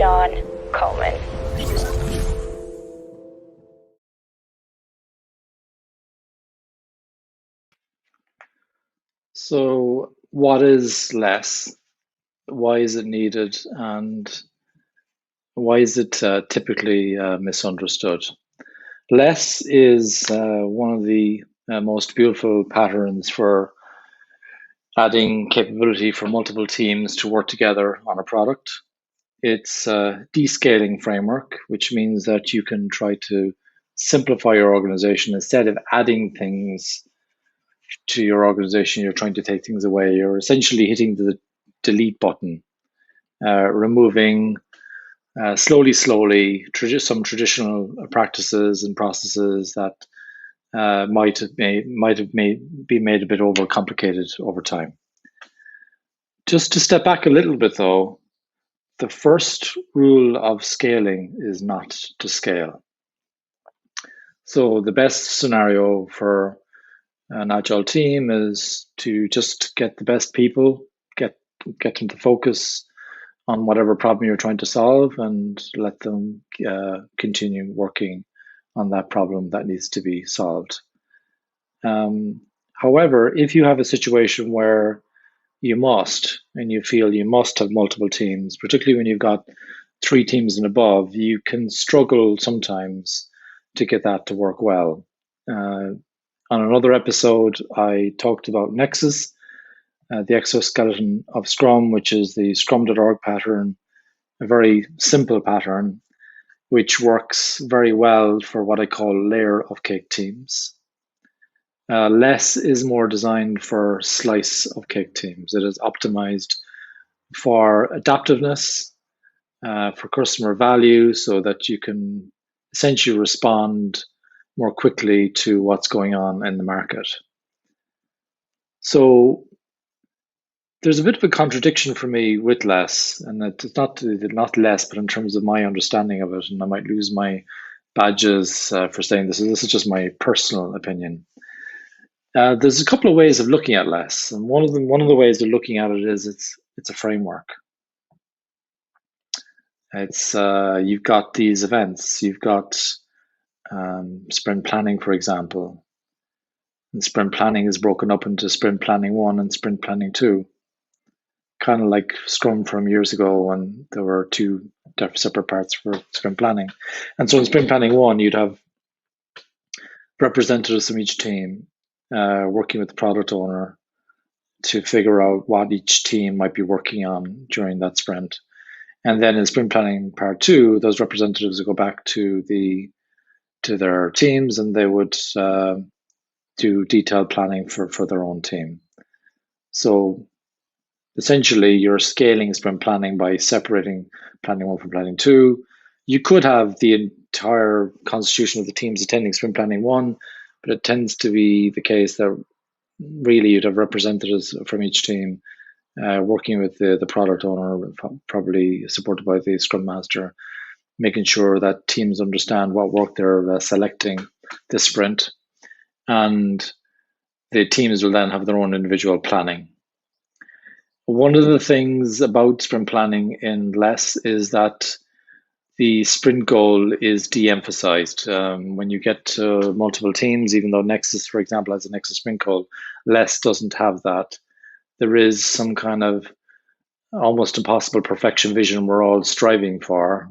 John Coleman. So, what is LeSS? Why is it needed? And why is it typically misunderstood? LeSS is one of the most beautiful patterns for adding capability for multiple teams to work together on a product. It's a descaling framework, which means that you can try to simplify your organization instead of adding things to your organization. You're trying to take things away. You're essentially hitting the delete button, removing slowly, some traditional practices and processes that be made a bit overcomplicated over time. Just to step back a little bit, though, the first rule of scaling is not to scale. So the best scenario for an agile team is to just get the best people, get them to focus on whatever problem you're trying to solve, and let them continue working on that problem that needs to be solved. However, if you have a situation where you must, and you feel you must have multiple teams, particularly when you've got 3 teams and above, you can struggle sometimes to get that to work well. On another episode, I talked about Nexus, the exoskeleton of Scrum, which is the Scrum.org pattern, a very simple pattern, which works very well for what I call layer of cake teams. LeSS is more designed for slice of cake teams. It is optimized for adaptiveness, for customer value, so that you can essentially respond more quickly to what's going on in the market. So there's a bit of a contradiction for me with LeSS, and it's not less, but in terms of my understanding of it, and I might lose my badges for saying this. This is just my personal opinion. There's a couple of ways of looking at LeSS, and one of the ways of looking at it is it's a framework. It's you've got these events. You've got sprint planning, for example. And sprint planning is broken up into sprint planning 1 and sprint planning 2, kind of like Scrum from years ago when there were 2 separate parts for sprint planning. And so in sprint planning 1, you'd have representatives from each team working with the product owner to figure out what each team might be working on during that sprint. And then in sprint planning part 2, those representatives would go back to their teams, and they would do detailed planning for their own team. So essentially, you're scaling sprint planning by separating planning 1 from planning 2. You could have the entire constitution of the teams attending sprint planning 1, but it tends to be the case that really you'd have representatives from each team working with the product owner, probably supported by the Scrum Master, making sure that teams understand what work they're selecting this sprint. And the teams will then have their own individual planning. One of the things about sprint planning in LeSS is that the sprint goal is de-emphasized. When you get to multiple teams, even though Nexus, for example, has a Nexus sprint goal, LeSS doesn't have that. There is some kind of almost impossible perfection vision we're all striving for,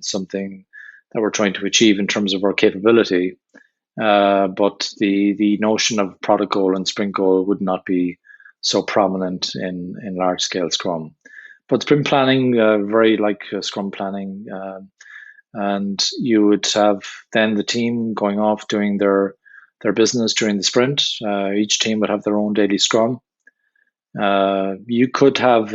something that we're trying to achieve in terms of our capability. But the notion of product goal and sprint goal would not be so prominent in large scale Scrum. But sprint planning, very like Scrum planning, and you would have then the team going off doing their business during the sprint. Each team would have their own daily Scrum. You could have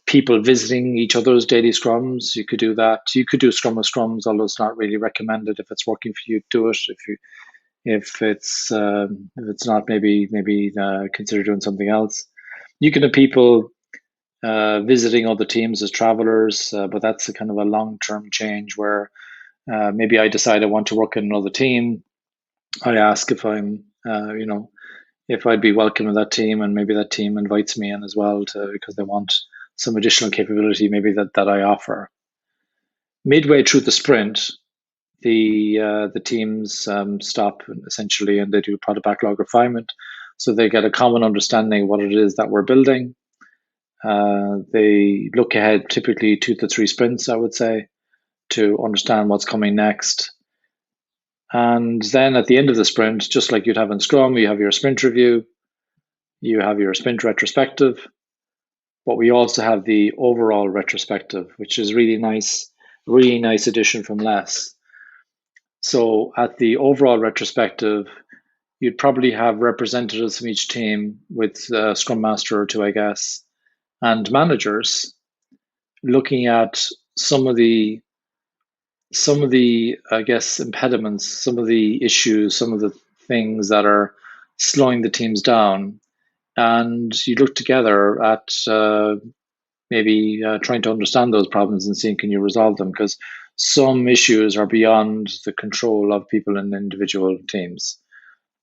people visiting each other's daily Scrums. You could do that. You could do Scrum of Scrums, although it's not really recommended. If it's working for you, do it. If it's not, maybe consider doing something else. You can have people visiting other teams as travelers, but that's a kind of a long-term change where maybe I decide I want to work in another team. I ask if I'm, if I'd be welcome in that team, and maybe that team invites me in as well because they want some additional capability maybe that I offer. Midway through the sprint, the teams stop essentially, and they do product backlog refinement, so they get a common understanding of what it is that we're building. They look ahead, typically 2 to 3 sprints, I would say, to understand what's coming next. And then at the end of the sprint, just like you'd have in Scrum, you have your sprint review, you have your sprint retrospective, but we also have the overall retrospective, which is really nice addition from LeSS. So at the overall retrospective, you'd probably have representatives from each team with a Scrum Master or two, I guess, and managers looking at some of the I guess impediments, some of the issues, some of the things that are slowing the teams down, and you look together at maybe trying to understand those problems and seeing can you resolve them, because some issues are beyond the control of people in individual teams.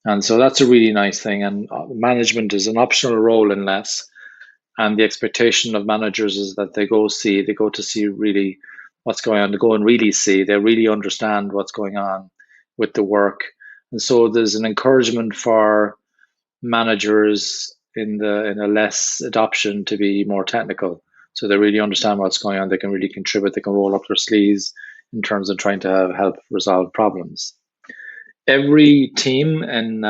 And so that's a really nice thing. And management is an optional role in LeSS. And the expectation of managers is that they go to see really what's going on, to go and really see, they really understand what's going on with the work. And so there's an encouragement for managers in a LeSS adoption to be more technical. So they really understand what's going on. They can really contribute. They can roll up their sleeves in terms of trying to help resolve problems. Every team in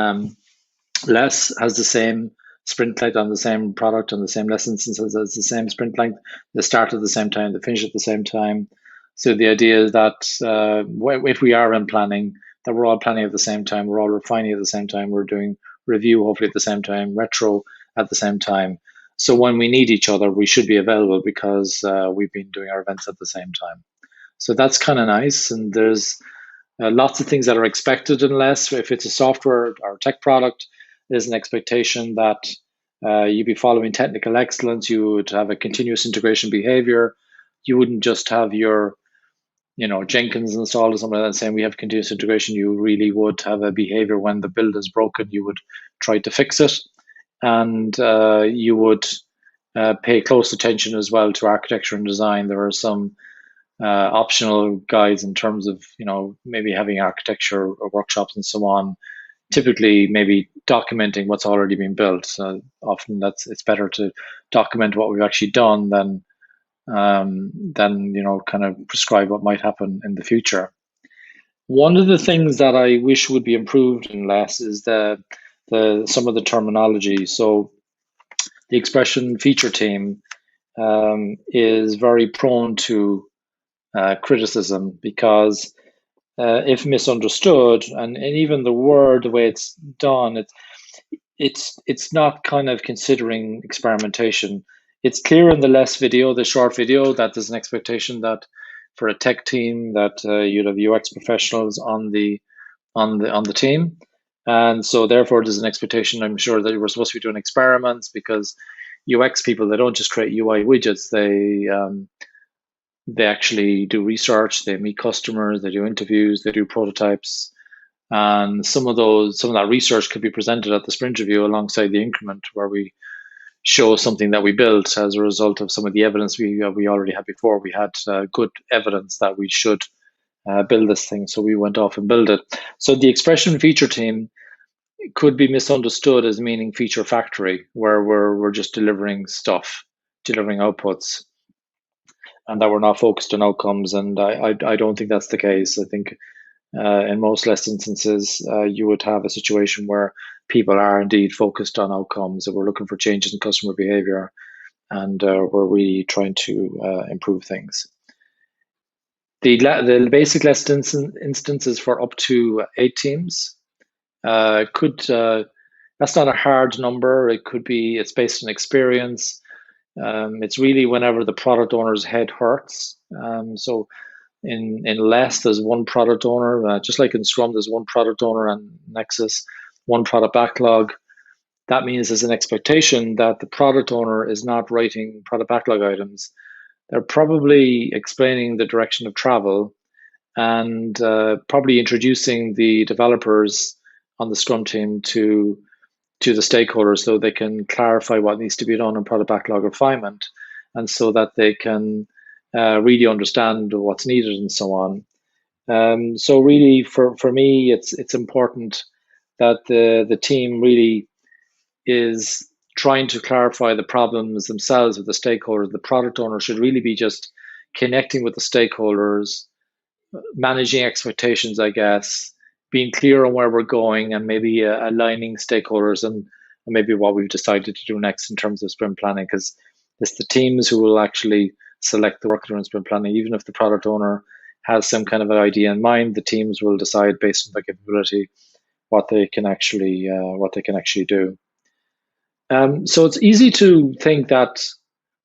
LeSS has the same sprint length on the same product, and the same LeSS instances has the same sprint length. They start at the same time, they finish at the same time. So the idea is that if we are in planning, that we're all planning at the same time, we're all refining at the same time, we're doing review hopefully at the same time, retro at the same time. So when we need each other, we should be available because we've been doing our events at the same time. So that's kind of nice. And there's lots of things that are expected in LeSS. If it's a software or tech product, there's an expectation that you'd be following technical excellence. You would have a continuous integration behavior. You wouldn't just have your, Jenkins installed or something like that saying we have continuous integration. You really would have a behavior when the build is broken. You would try to fix it, and you would pay close attention as well to architecture and design. There are some optional guides in terms of maybe having architecture workshops and so on. Typically, maybe documenting what's already been built. Often it's better to document what we've actually done than kind of prescribe what might happen in the future. One of the things that I wish would be improved in LeSS is some of the terminology. So the expression feature team is very prone to criticism because if misunderstood, and even the word, the way it's done, it's not kind of considering experimentation. It's clear in the LeSS video, the short video, that there's an expectation that for a tech team that you'd have UX professionals on the team, and so therefore there's an expectation, I'm sure, that we're supposed to be doing experiments, because UX people, they don't just create UI widgets. They actually do research, they meet customers, they do interviews, they do prototypes. And some of that research could be presented at the sprint review alongside the increment, where we show something that we built as a result of some of the evidence we already had before. We had good evidence that we should build this thing, so we went off and built it. So the expression feature team could be misunderstood as meaning feature factory, where we're just delivering stuff, delivering outputs, and that we're not focused on outcomes. And I don't think that's the case. I think in most LeSS instances, you would have a situation where people are indeed focused on outcomes, that we're looking for changes in customer behavior, and we're really trying to improve things. The basic LeSS instances for up to 8 teams that's not a hard number. It's based on experience. It's really whenever the product owner's head hurts. So in LeSS, there's one product owner, just like in Scrum, there's one product owner, and Nexus, one product backlog. That means there's an expectation that the product owner is not writing product backlog items. They're probably explaining the direction of travel, and probably introducing the developers on the Scrum team to the stakeholders, so they can clarify what needs to be done in product backlog refinement. and so that they can really understand what's needed and so on. So really, for me, it's important that the team really is trying to clarify the problems themselves with the stakeholders. The product owner should really be just connecting with the stakeholders, managing expectations, I guess, being clear on where we're going, and maybe aligning stakeholders and maybe what we've decided to do next in terms of sprint planning, because it's the teams who will actually select the work during sprint planning. Even if the product owner has some kind of an idea in mind, the teams will decide based on their capability what they can actually do. So it's easy to think that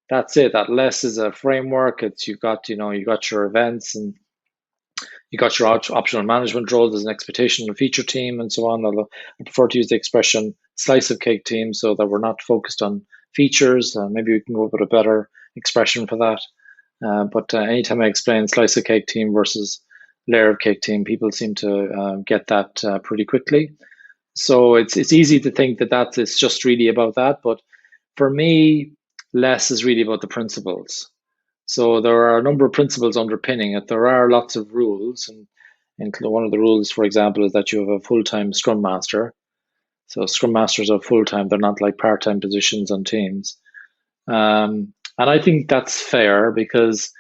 that's it. That LeSS is a framework. It's you got your events and you got your optional management role. There's an expectation and feature team and so on. Although I prefer to use the expression slice of cake team so that we're not focused on features. Maybe we can go with a better expression for that. But anytime I explain slice of cake team versus layer of cake team, people seem to get that pretty quickly. So it's easy to think that is just really about that. But for me, LeSS is really about the principles. So there are a number of principles underpinning it. There are lots of rules, and one of the rules, for example, is that you have a full-time Scrum Master. So Scrum Masters are full-time; they're not like part-time positions on teams. And I think that's fair because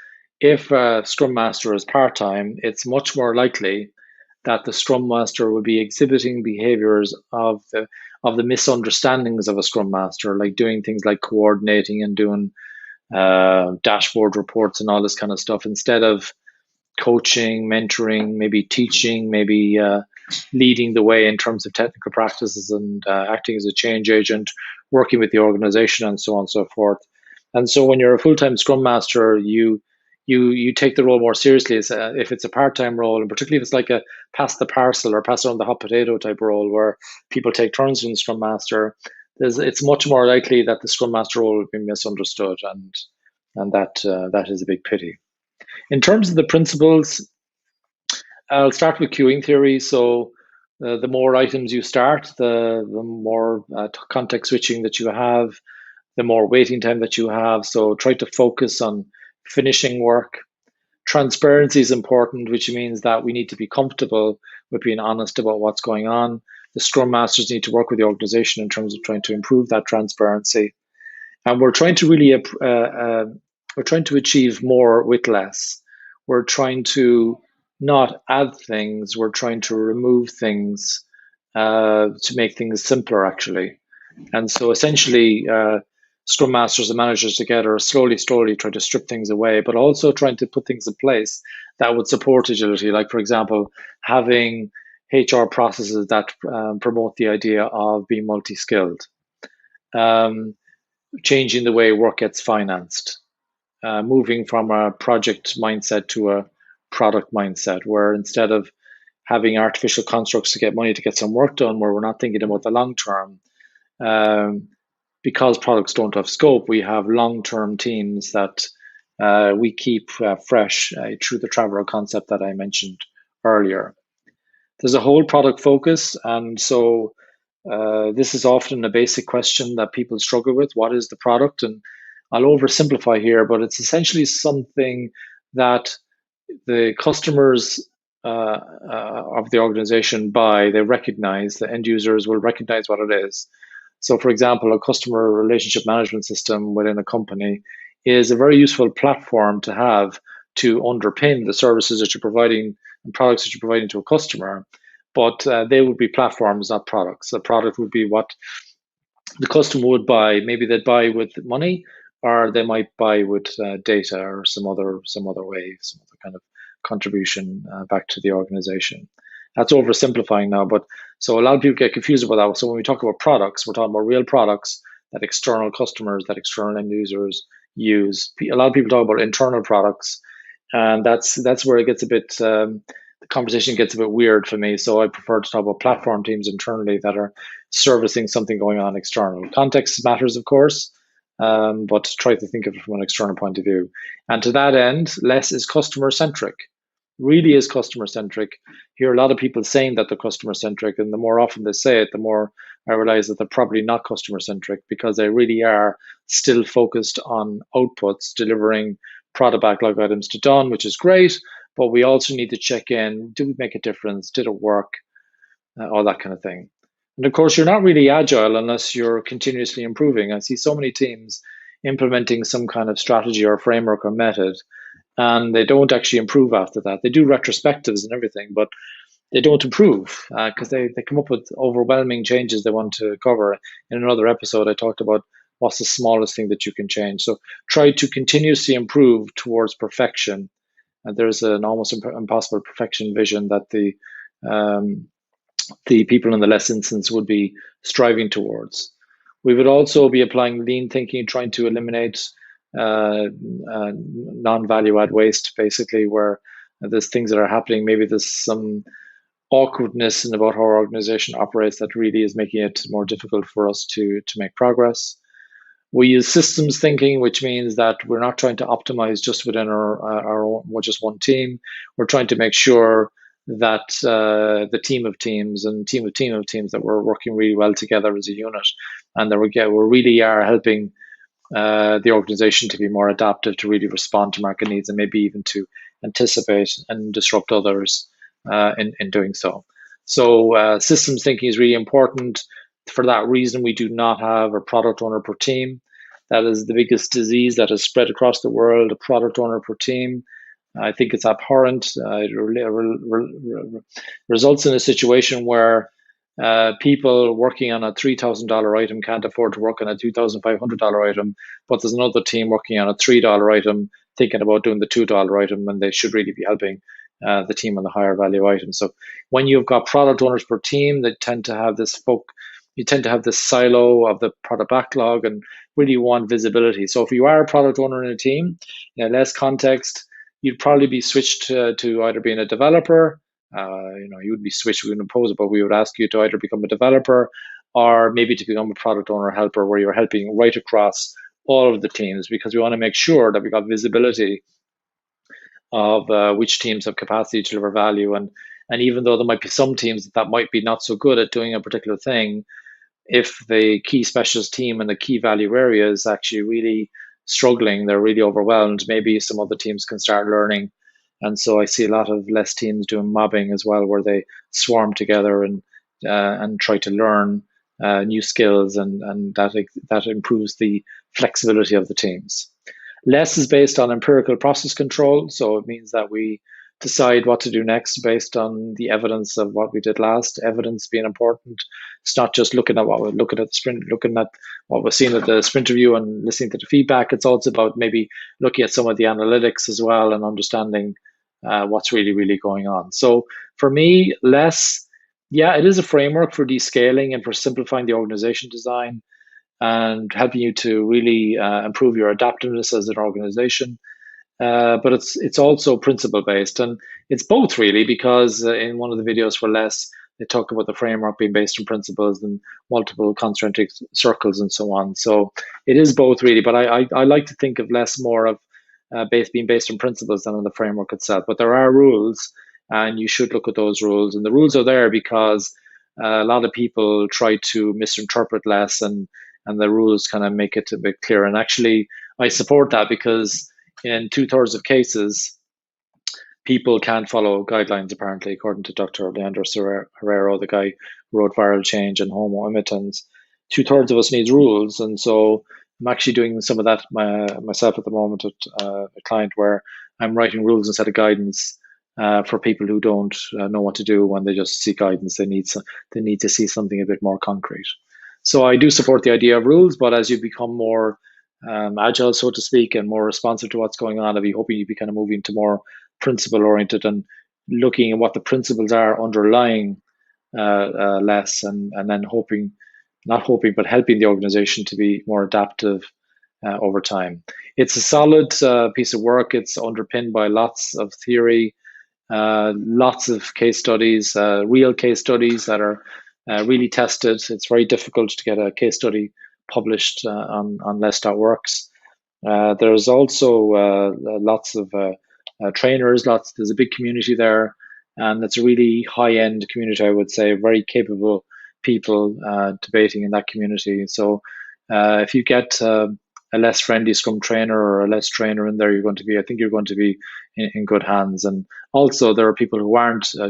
if a Scrum Master is part-time, it's much more likely that the Scrum Master will be exhibiting behaviors of the misunderstandings of a Scrum Master, like doing things like coordinating and doing dashboard reports and all this kind of stuff, instead of coaching, mentoring, maybe teaching, maybe leading the way in terms of technical practices and acting as a change agent, working with the organization, and so on and so forth. And so, when you're a full-time Scrum Master, you take the role more seriously. If it's a part-time role, and particularly if it's like a pass the parcel or pass around the hot potato type role, where people take turns being Scrum Master, it's much more likely that the Scrum Master role will be misunderstood, and that is a big pity. In terms of the principles, I'll start with queuing theory. So the more items you start, the more context switching that you have, the more waiting time that you have. So try to focus on finishing work. Transparency is important, which means that we need to be comfortable with being honest about what's going on. The Scrum Masters need to work with the organization in terms of trying to improve that transparency. And we're trying to really we're trying to achieve more with less. We're trying to not add things. We're trying to remove things to make things simpler, actually. And so essentially, Scrum Masters and managers together slowly try to strip things away, but also trying to put things in place that would support agility. Like, for example, having HR processes that promote the idea of being multi-skilled, changing the way work gets financed, moving from a project mindset to a product mindset, where instead of having artificial constructs to get money to get some work done, where we're not thinking about the long term, because products don't have scope, we have long-term teams that we keep fresh through the traveler concept that I mentioned earlier. There's a whole product focus, and so this is often a basic question that people struggle with. What is the product? And I'll oversimplify here, but it's essentially something that the customers of the organization buy. They recognize, the end users will recognize what it is. So, for example, a customer relationship management system within a company is a very useful platform to have to underpin the services that you're providing and products that you're providing to a customer. But they would be platforms, not products. A product would be what the customer would buy. Maybe they'd buy with money, or they might buy with data or some other way, some other kind of contribution back to the organization. That's oversimplifying now, but so a lot of people get confused about that. So when we talk about products, we're talking about real products that external customers, that external end users use. A lot of people talk about internal products, and that's where it gets a bit the conversation gets a bit weird for me. So I prefer to talk about platform teams internally that are servicing something going on external. Context matters, of course, but try to think of it from an external point of view. And to that end, LeSS is customer centric. really is customer centric. Hear a lot of people saying that they're customer centric, and the more often they say it, the more I realize that they're probably not customer centric, because they really are still focused on outputs, delivering product backlog items to done, which is great. But we also need to check in: did we make a difference? Did it work? All that kind of thing. And of course, you're not really agile unless you're continuously improving. I see so many teams implementing some kind of strategy or framework or method, and they don't actually improve after that. They do retrospectives and everything, but they don't improve because they come up with overwhelming changes they want to cover. In another episode, I talked about what's the smallest thing that you can change. So try to continuously improve towards perfection. And there's an almost impossible perfection vision that the people in the LeSS instance would be striving towards. We would also be applying lean thinking, trying to eliminate non-value add waste, basically, where there's things that are happening. Maybe there's some awkwardness in about how our organization operates that really is making it more difficult for us to make progress. We use systems thinking, which means that we're not trying to optimize just within our own, just one team. We're trying to make sure that the team of teams that we're working really well together as a unit, and that we really are helping the organization to be more adaptive, to really respond to market needs, and maybe even to anticipate and disrupt others in doing so. So systems thinking is really important. For that reason, we do not have a product owner per team. That is the biggest disease that has spread across the world, a product owner per team. I think it's abhorrent. It results in a situation where people working on a $3,000 item can't afford to work on a $2,500 item, but there's another team working on a $3 item thinking about doing the $2 item, and they should really be helping the team on the higher value item. So when you've got product owners per team, they tend to have you tend to have this silo of the product backlog and really want visibility. So if you are a product owner in a team, less context, you'd probably be switched to either being a developer. You would be switched, we wouldn't impose it, but we would ask you to either become a developer or maybe to become a product owner helper, where you're helping right across all of the teams, because we want to make sure that we got visibility of which teams have capacity to deliver value. And even though there might be some teams that might be not so good at doing a particular thing, if the key specialist team and the key value area is actually really struggling, they're really overwhelmed, maybe some other teams can start learning. And so I see a lot of LeSS teams doing mobbing as well, where they swarm together and try to learn new skills, and that improves the flexibility of the teams. LeSS is based on empirical process control, so it means that we decide what to do next based on the evidence of what we did last. Evidence being important. It's not just looking at what we're looking at the sprint, looking at what we're seeing at the sprint review and listening to the feedback. It's also about maybe looking at some of the analytics as well and understanding what's really, really going on. So for me, LeSS, yeah, it is a framework for descaling and for simplifying the organization design and helping you to really improve your adaptiveness as an organization. But it's also principle based, and it's both really, because in one of the videos for LeSS, they talk about the framework being based on principles and multiple concentric circles and so on. So it is both really, but I like to think of LeSS more of being based on principles than on the framework itself. But there are rules, and you should look at those rules. And the rules are there because a lot of people try to misinterpret LeSS, and the rules kind of make it a bit clear. And actually, I support that, because in 2/3 of cases, people can't follow guidelines, apparently, according to Dr. Leandro Herrero, the guy who wrote Viral Change and Homo Imitans. 2/3 of us needs rules. And so I'm actually doing some of that myself at the moment at a client, where I'm writing rules instead of guidance for people who don't know what to do when they just see guidance. They need to see something a bit more concrete. So I do support the idea of rules, but as you become more agile, so to speak, and more responsive to what's going on, I'd be hoping you'd be kind of moving to more principle oriented and looking at what the principles are underlying LeSS, and then not hoping, but helping the organization to be more adaptive over time. It's a solid piece of work. It's underpinned by lots of theory, lots of case studies, real case studies that are really tested. It's very difficult to get a case study published on LeSS.works. There's also lots of trainers. There's a big community there, and it's a really high-end community, I would say, very capable people debating in that community. So if you get a less friendly Scrum trainer or a less trainer in there, I think you're going to be in good hands. And also, there are people who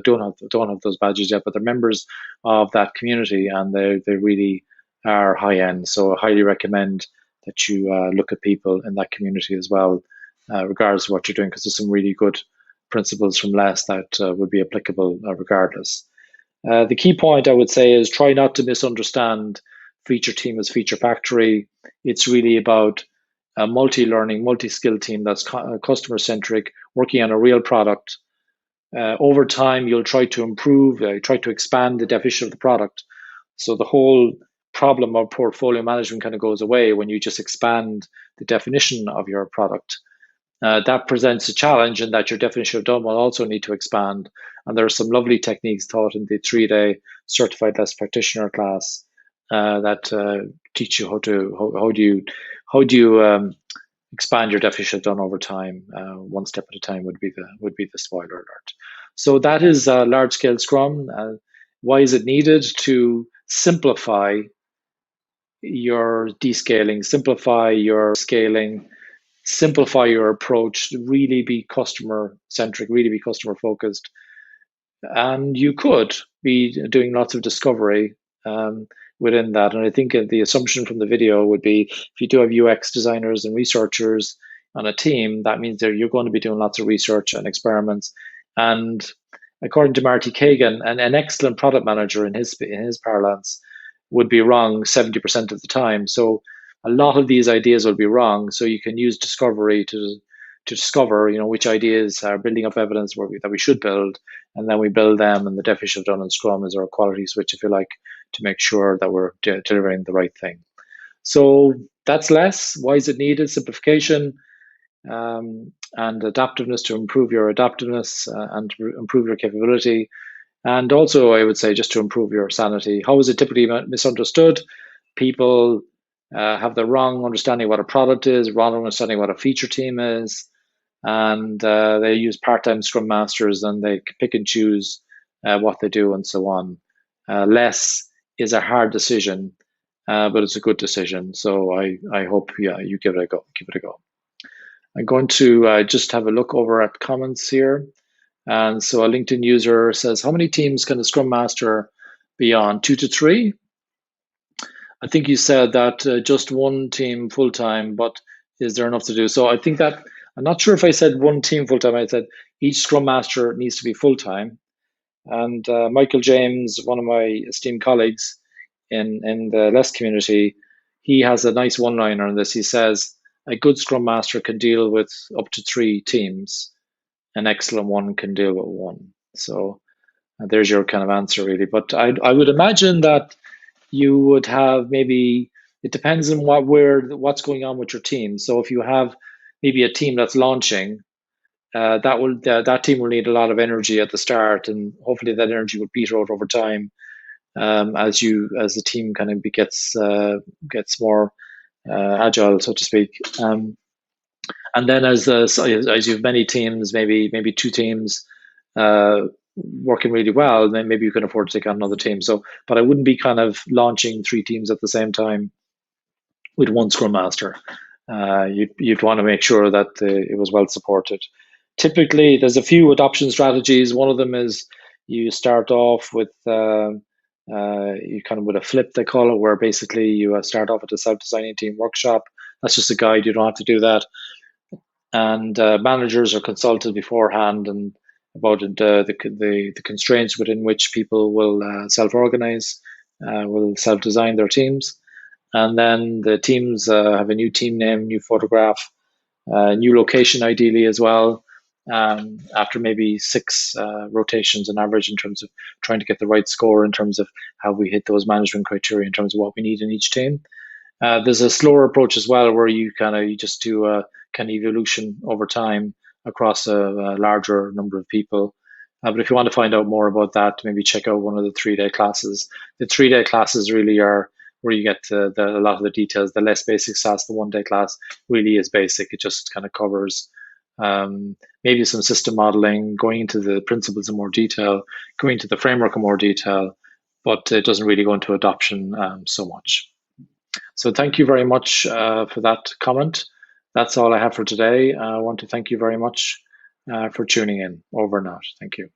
don't have those badges yet, but they're members of that community, and they really are high end. So I highly recommend that you look at people in that community as well, regardless of what you're doing, because there's some really good principles from LeSS that would be applicable regardless. The key point I would say is try not to misunderstand feature team as feature factory. It's really about a multi-learning, multi-skill team that's customer centric, working on a real product. Over time, you'll try to improve, try to expand the definition of the product. So the whole problem of portfolio management kind of goes away when you just expand the definition of your product. That presents a challenge in that your definition of done will also need to expand. And there are some lovely techniques taught in the 3-day certified LeSS practitioner class that teach you how do you expand your definition of done over time. One step at a time would be the spoiler alert. So that is large scale Scrum. Why is it needed? To simplify your descaling, simplify your scaling, simplify your approach, really be customer centric, really be customer focused. And you could be doing lots of discovery within that. And I think the assumption from the video would be if you do have UX designers and researchers on a team, that means that you're going to be doing lots of research and experiments. And according to Marty Kagan, an excellent product manager in his parlance would be wrong 70% of the time. So a lot of these ideas will be wrong. So you can use discovery to discover, which ideas are building up evidence that we should build, and then we build them. And the definition of done in Scrum is our quality switch, if you like, to make sure that we're delivering the right thing. So that's LeSS. Why is it needed? Simplification and adaptiveness to improve your adaptiveness and improve your capability. And also, I would say, just to improve your sanity. How is it typically misunderstood? People have the wrong understanding of what a product is, wrong understanding what a feature team is, and they use part-time Scrum Masters, and they pick and choose what they do and so on. LeSS is a hard decision, but it's a good decision. So I hope you give it a go. Give it a go. I'm going to just have a look over at comments here. And so a LinkedIn user says, how many teams can a Scrum Master be on? 2 to 3? I think you said that just one team full-time, but is there enough to do? So I think that, I'm not sure if I said one team full-time. I said each Scrum Master needs to be full-time. And Michael James, one of my esteemed colleagues in the LeSS community, he has a nice one-liner on this. He says, a good Scrum Master can deal with up to 3 teams. An excellent one can deal with 1. So there's your kind of answer, really. But I would imagine that you would have maybe, it depends on what's going on with your team. So if you have maybe a team that's launching, that team will need a lot of energy at the start, and hopefully that energy will peter out over time as the team kind of gets more agile, so to speak. And then as you have many teams, maybe 2 teams working really well, then maybe you can afford to take on another team. So, but I wouldn't be kind of launching 3 teams at the same time with 1 Scrum Master. You'd want to make sure that it was well supported. Typically, there's a few adoption strategies. One of them is you start off with you kind of with a flip, they call it, where basically you start off at a self-designing team workshop. That's just a guide. You don't have to do that. And managers are consulted beforehand and about the constraints within which people will self-organize, will self-design their teams. And then the teams have a new team name, new photograph, new location ideally as well, after maybe 6 rotations on average, in terms of trying to get the right score in terms of how we hit those management criteria in terms of what we need in each team. There's a slower approach as well, where you just do a kind of evolution over time across a larger number of people. But if you want to find out more about that, maybe check out one of the 3-day classes. The 3-day classes really are where you get a lot of the details. The LeSS basic class, the 1-day class, really is basic. It just kind of covers maybe some system modeling, going into the principles in more detail, going into the framework in more detail, but it doesn't really go into adoption so much. So thank you very much for that comment. That's all I have for today. I want to thank you very much for tuning in. Over and out. Thank you.